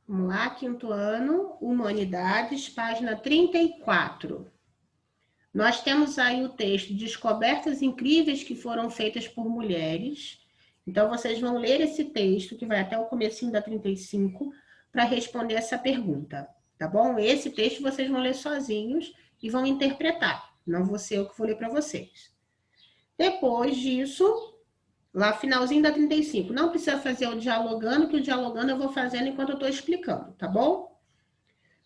Vamos lá, quinto ano, Humanidades, página 34. Nós temos aí o texto Descobertas Incríveis que Foram Feitas por Mulheres. Então, vocês vão ler esse texto, que vai até o comecinho da 35, para responder essa pergunta, tá bom? Esse texto vocês vão ler sozinhos e vão interpretar, não vou ser eu que vou ler para vocês. Depois disso, lá finalzinho da 35, não precisa fazer o dialogando, que o dialogando eu vou fazendo enquanto eu estou explicando, tá bom?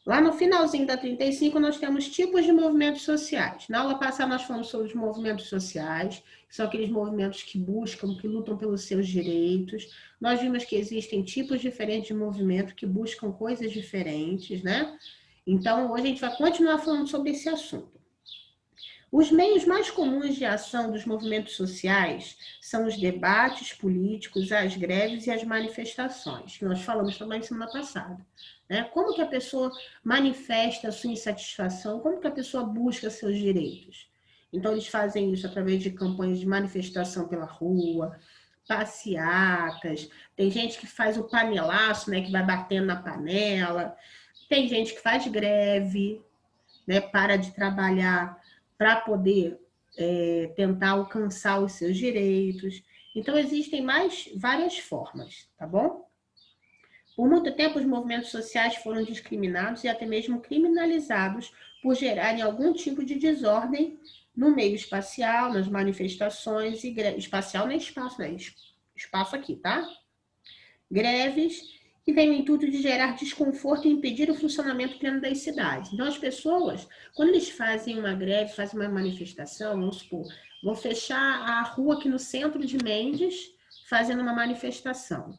Lá no finalzinho da 35, nós temos tipos de movimentos sociais. Na aula passada, nós falamos sobre os movimentos sociais, que são aqueles movimentos que buscam, que lutam pelos seus direitos. Nós vimos que existem tipos diferentes de movimento que buscam coisas diferentes, né? Então, hoje a gente vai continuar falando sobre esse assunto. Os meios mais comuns de ação dos movimentos sociais são os debates políticos, as greves e as manifestações, que nós falamos também semana passada. Né? Como que a pessoa manifesta a sua insatisfação, como que a pessoa busca seus direitos? Então, eles fazem isso através de campanhas de manifestação pela rua, passeatas, tem gente que faz o panelaço, né, que vai batendo na panela, tem gente que faz greve, né, para de trabalhar para poder tentar alcançar os seus direitos. Então, existem várias formas, tá bom? Por muito tempo, os movimentos sociais foram discriminados e até mesmo criminalizados por gerarem algum tipo de desordem no meio espacial, nas manifestações, espacial não é espaço, né? Espaço aqui, tá? Greves, que tem o intuito de gerar desconforto e impedir o funcionamento pleno das cidades. Então, as pessoas, quando eles fazem uma greve, fazem uma manifestação, vamos supor, vão fechar a rua aqui no centro de Mendes, fazendo uma manifestação.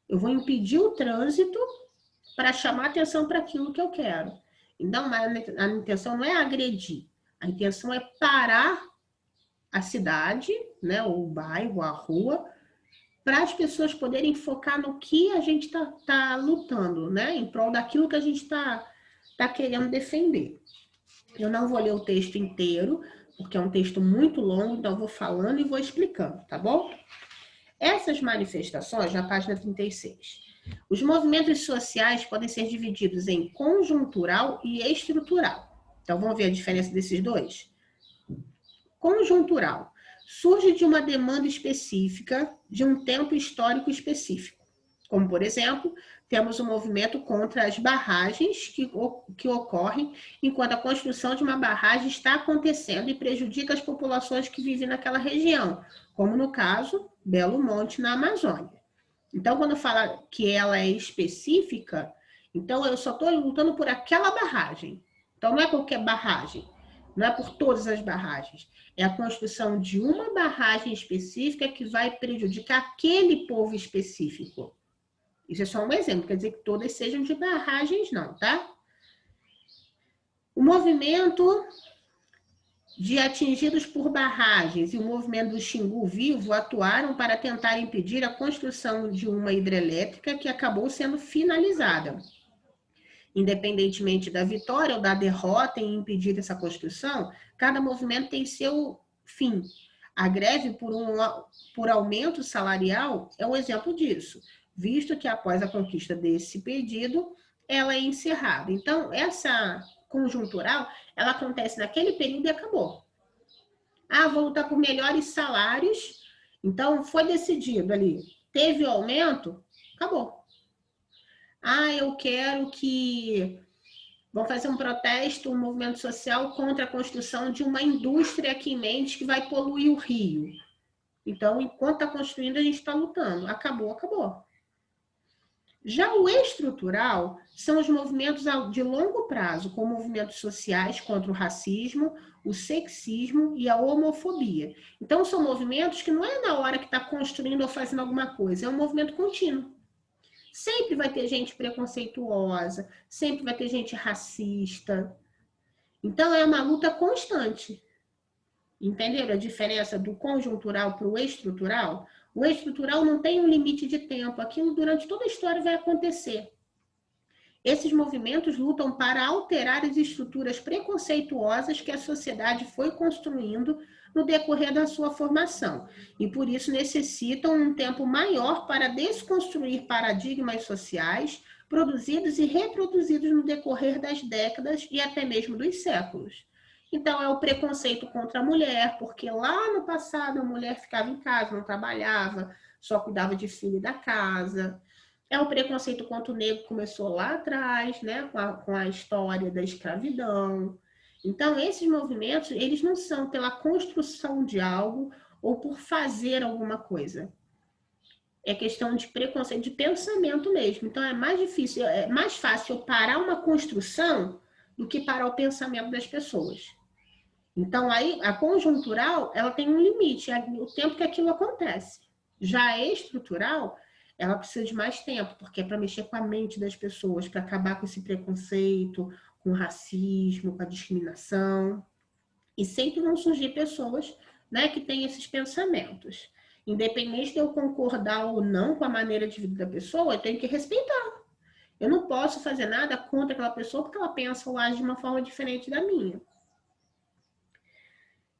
Eu vou impedir o trânsito para chamar atenção para aquilo que eu quero. Então, a intenção não é agredir, a intenção é parar a cidade, né, o bairro, a rua, para as pessoas poderem focar no que a gente tá lutando, né? Em prol daquilo que a gente tá querendo defender. Eu não vou ler o texto inteiro, porque é um texto muito longo, então eu vou falando e vou explicando, tá bom? Essas manifestações, na página 36, os movimentos sociais podem ser divididos em conjuntural e estrutural. Então, vamos ver a diferença desses dois? Conjuntural. Surge de uma demanda específica de um tempo histórico específico. Como, por exemplo, temos o movimento contra as barragens que ocorrem enquanto a construção de uma barragem está acontecendo e prejudica as populações que vivem naquela região, como no caso, Belo Monte, na Amazônia. Então, quando fala que ela é específica, então eu só estou lutando por aquela barragem. Então, não é qualquer barragem, não é por todas as barragens. É a construção de uma barragem específica que vai prejudicar aquele povo específico. Isso é só um exemplo, quer dizer que todas sejam de barragens, não, tá? O movimento de atingidos por barragens e o movimento do Xingu Vivo atuaram para tentar impedir a construção de uma hidrelétrica que acabou sendo finalizada. Independentemente da vitória ou da derrota em impedir essa construção, cada movimento tem seu fim. A greve por aumento salarial é um exemplo disso, visto que após a conquista desse pedido, ela é encerrada. Então, essa conjuntural, ela acontece naquele período e acabou. Ah, vou lutar por melhores salários, então foi decidido ali, teve o aumento, acabou. Ah, eu quero que vão fazer um protesto, um movimento social contra a construção de uma indústria aqui em Mendes que vai poluir o rio. Então, enquanto está construindo, a gente está lutando. Acabou, acabou. Já o estrutural são os movimentos de longo prazo, como movimentos sociais contra o racismo, o sexismo e a homofobia. Então, são movimentos que não é na hora que está construindo ou fazendo alguma coisa, é um movimento contínuo. Sempre vai ter gente preconceituosa, sempre vai ter gente racista. Então, é uma luta constante. Entenderam a diferença do conjuntural para o estrutural? O estrutural não tem um limite de tempo. Aquilo durante toda a história vai acontecer. Esses movimentos lutam para alterar as estruturas preconceituosas que a sociedade foi construindo no decorrer da sua formação. E por isso necessitam um tempo maior para desconstruir paradigmas sociais, produzidos e reproduzidos no decorrer das décadas e até mesmo dos séculos. Então, é o preconceito contra a mulher, porque lá no passado a mulher ficava em casa, não trabalhava, só cuidava de filho e da casa. É o preconceito contra o negro que começou lá atrás, né, com a história da escravidão. Então, esses movimentos, eles não são pela construção de algo ou por fazer alguma coisa. É questão de preconceito, de pensamento mesmo. Então, é mais difícil, é mais fácil parar uma construção do que parar o pensamento das pessoas. Então, aí, a conjuntural, ela tem um limite, é o tempo que aquilo acontece. Já a estrutural, ela precisa de mais tempo, porque é para mexer com a mente das pessoas, para acabar com esse preconceito, com o racismo, com a discriminação. E sempre vão surgir pessoas, né, que têm esses pensamentos. Independente de eu concordar ou não com a maneira de vida da pessoa, eu tenho que respeitar. Eu não posso fazer nada contra aquela pessoa porque ela pensa ou age de uma forma diferente da minha.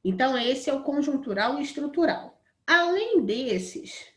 Então, esse é o conjuntural e estrutural. Além desses,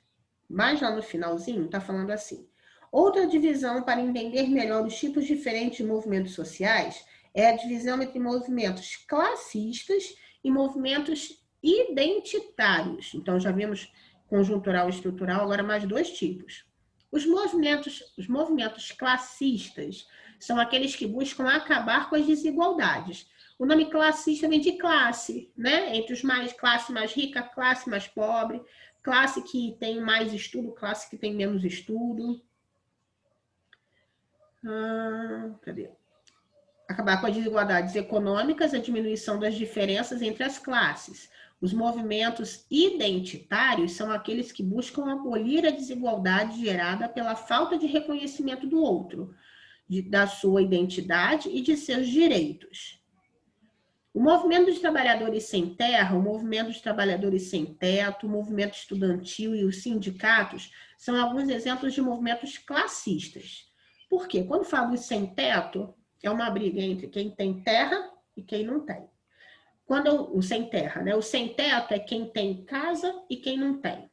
mais lá no finalzinho, está falando assim: outra divisão para entender melhor os tipos diferentes de movimentos sociais é a divisão entre movimentos classistas e movimentos identitários. Então, já vimos conjuntural e estrutural, agora mais dois tipos. Os movimentos classistas são aqueles que buscam acabar com as desigualdades. O nome classista vem de classe, né? Entre os classe mais rica, classe mais pobre, classe que tem mais estudo, classe que tem menos estudo. Cadê? Acabar com as desigualdades econômicas, a diminuição das diferenças entre as classes. Os movimentos identitários são aqueles que buscam abolir a desigualdade gerada pela falta de reconhecimento do outro, da sua identidade e de seus direitos. O movimento dos trabalhadores sem terra, o movimento dos trabalhadores sem teto, o movimento estudantil e os sindicatos são alguns exemplos de movimentos classistas. Por quê? Quando falo de sem teto, é uma briga entre quem tem terra e quem não tem. O sem terra, né? O sem teto é quem tem casa e quem não tem.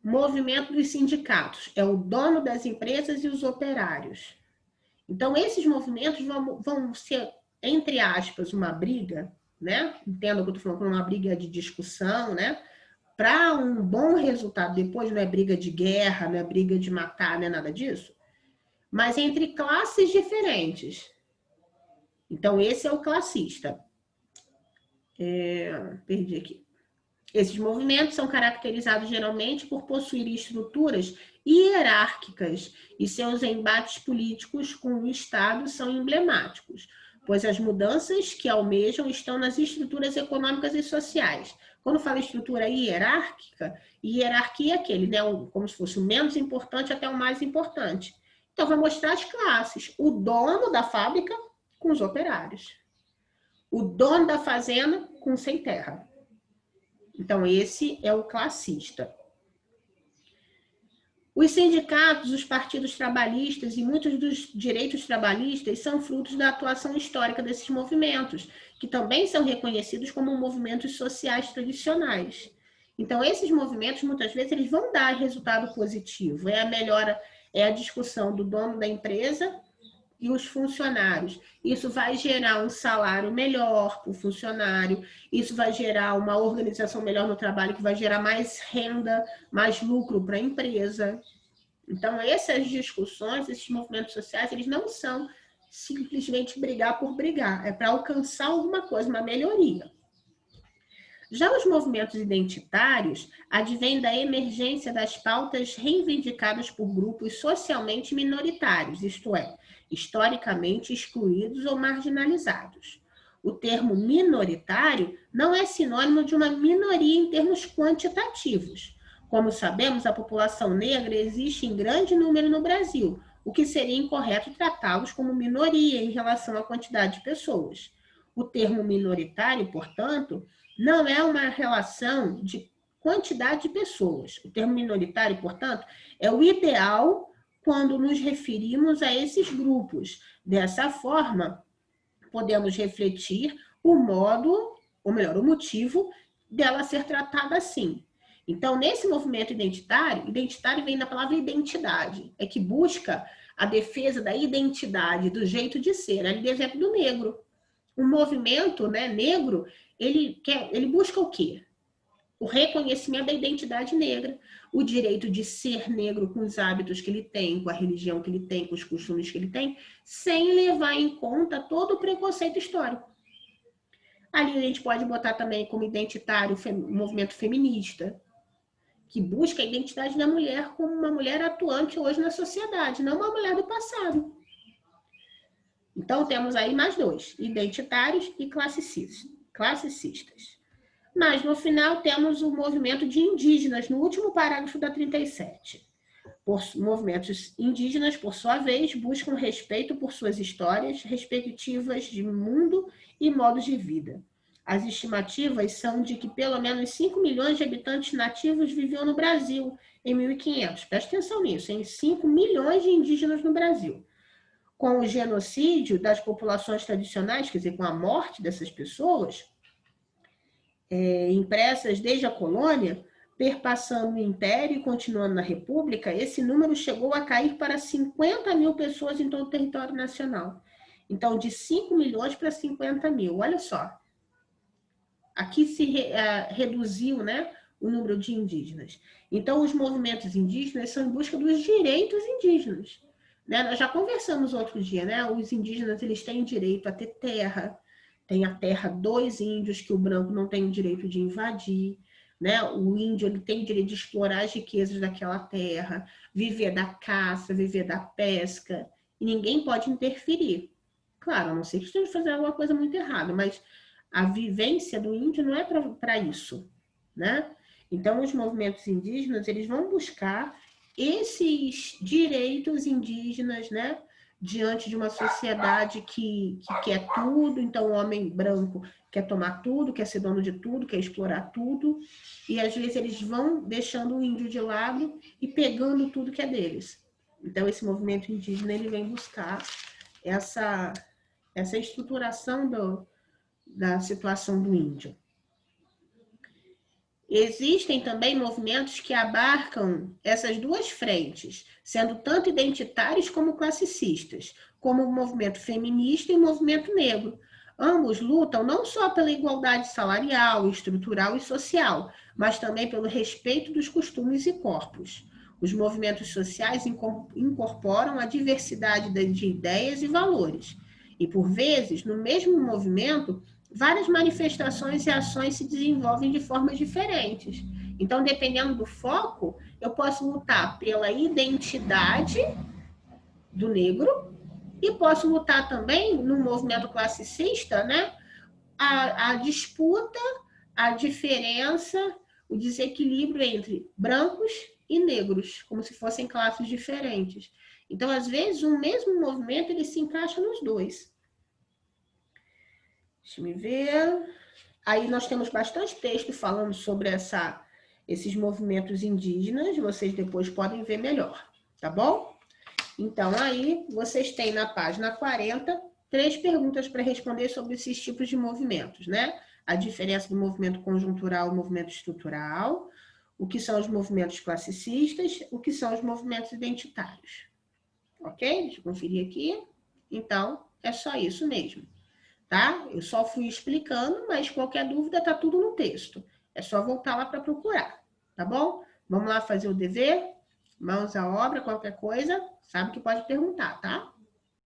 O movimento dos sindicatos é o dono das empresas e os operários. Então, esses movimentos vão ser, entre aspas, uma briga, né? Entendo o que eu estou falando, uma briga de discussão, né? Para um bom resultado depois, não é briga de guerra, não é briga de matar, não é nada disso, mas entre classes diferentes. Então, esse é o classista. Perdi aqui. Esses movimentos são caracterizados geralmente por possuir estruturas hierárquicas e seus embates políticos com o Estado são emblemáticos, pois as mudanças que almejam estão nas estruturas econômicas e sociais. Quando fala estrutura hierárquica, hierarquia é aquele, né, como se fosse o menos importante até o mais importante. Então, vai mostrar as classes. O dono da fábrica com os operários. O dono da fazenda com sem terra. Então, esse é o classista. Os sindicatos, os partidos trabalhistas e muitos dos direitos trabalhistas são frutos da atuação histórica desses movimentos, que também são reconhecidos como movimentos sociais tradicionais. Então, esses movimentos, muitas vezes, eles vão dar resultado positivo. É a melhora, é a discussão do dono da empresa e os funcionários. Isso vai gerar um salário melhor para o funcionário, isso vai gerar uma organização melhor no trabalho, que vai gerar mais renda, mais lucro para a empresa. Então, essas discussões, esses movimentos sociais, eles não são simplesmente brigar por brigar, é para alcançar alguma coisa, uma melhoria. Já os movimentos identitários advêm da emergência das pautas reivindicadas por grupos socialmente minoritários, isto é, historicamente excluídos ou marginalizados. O termo minoritário não é sinônimo de uma minoria em termos quantitativos. Como sabemos, a população negra existe em grande número no Brasil, o que seria incorreto tratá-los como minoria em relação à quantidade de pessoas. O termo minoritário, portanto, não é uma relação de quantidade de pessoas. O termo minoritário, portanto, é o ideal quando nos referimos a esses grupos. Dessa forma, podemos refletir o modo, ou melhor, o motivo dela ser tratada assim. Então, nesse movimento identitário, identitário vem da palavra identidade, é que busca a defesa da identidade, do jeito de ser, ali do exemplo do negro. O movimento, né, negro, ele busca o quê? O reconhecimento da identidade negra, o direito de ser negro com os hábitos que ele tem, com a religião que ele tem, com os costumes que ele tem, sem levar em conta todo o preconceito histórico. Ali a gente pode botar também como identitário o movimento feminista, que busca a identidade da mulher como uma mulher atuante hoje na sociedade, não uma mulher do passado. Então, temos aí mais dois, identitários e classicistas. Mas, no final, temos o movimento de indígenas, no último parágrafo da 37. Movimentos indígenas, por sua vez, buscam respeito por suas histórias respectivas de mundo e modos de vida. As estimativas são de que pelo menos 5 milhões de habitantes nativos viviam no Brasil em 1500. Presta atenção nisso, hein? 5 milhões de indígenas no Brasil. Com o genocídio das populações tradicionais, quer dizer, com a morte dessas pessoas, impressas desde a colônia, perpassando o Império e continuando na República, esse número chegou a cair para 50 mil pessoas em todo o território nacional. Então, de 5 milhões para 50 mil. Olha só. Aqui se reduziu, né, o número de indígenas. Então, os movimentos indígenas são em busca dos direitos indígenas. Né? Nós já conversamos outro dia, né? Os indígenas eles têm direito a ter terra, tem a terra dos índios que o branco não tem o direito de invadir, né? O índio ele tem o direito de explorar as riquezas daquela terra, viver da caça, viver da pesca, e ninguém pode interferir. Claro, a não ser que esteja fazendo alguma coisa muito errada, mas a vivência do índio não é para isso, né? Então, os movimentos indígenas, eles vão buscar esses direitos indígenas, né? Diante de uma sociedade que quer tudo, então o homem branco quer tomar tudo, quer ser dono de tudo, quer explorar tudo, e às vezes eles vão deixando o índio de lado e pegando tudo que é deles. Então, esse movimento indígena, ele vem buscar essa estruturação da situação do índio. Existem também movimentos que abarcam essas duas frentes, sendo tanto identitários como classicistas, como o movimento feminista e o movimento negro. Ambos lutam não só pela igualdade salarial, estrutural e social, mas também pelo respeito dos costumes e corpos. Os movimentos sociais incorporam a diversidade de ideias e valores. E, por vezes, no mesmo movimento, várias manifestações e ações se desenvolvem de formas diferentes. Então, dependendo do foco, eu posso lutar pela identidade do negro e posso lutar também, no movimento classicista, né, a disputa, a diferença, o desequilíbrio entre brancos e negros, como se fossem classes diferentes. Então, às vezes, o mesmo movimento ele se encaixa nos dois. Deixa eu ver. Aí nós temos bastante texto falando sobre esses movimentos indígenas. Vocês depois podem ver melhor, tá bom? Então, aí vocês têm na página 40 3 perguntas para responder sobre esses tipos de movimentos, né? A diferença do movimento conjuntural e movimento estrutural, o que são os movimentos classicistas, o que são os movimentos identitários. Ok? Deixa eu conferir aqui. Então, é só isso mesmo. Tá? Eu só fui explicando, mas qualquer dúvida tá tudo no texto. É só voltar lá para procurar, tá bom? Vamos lá fazer o dever? Mãos à obra, qualquer coisa, sabe que pode perguntar, tá?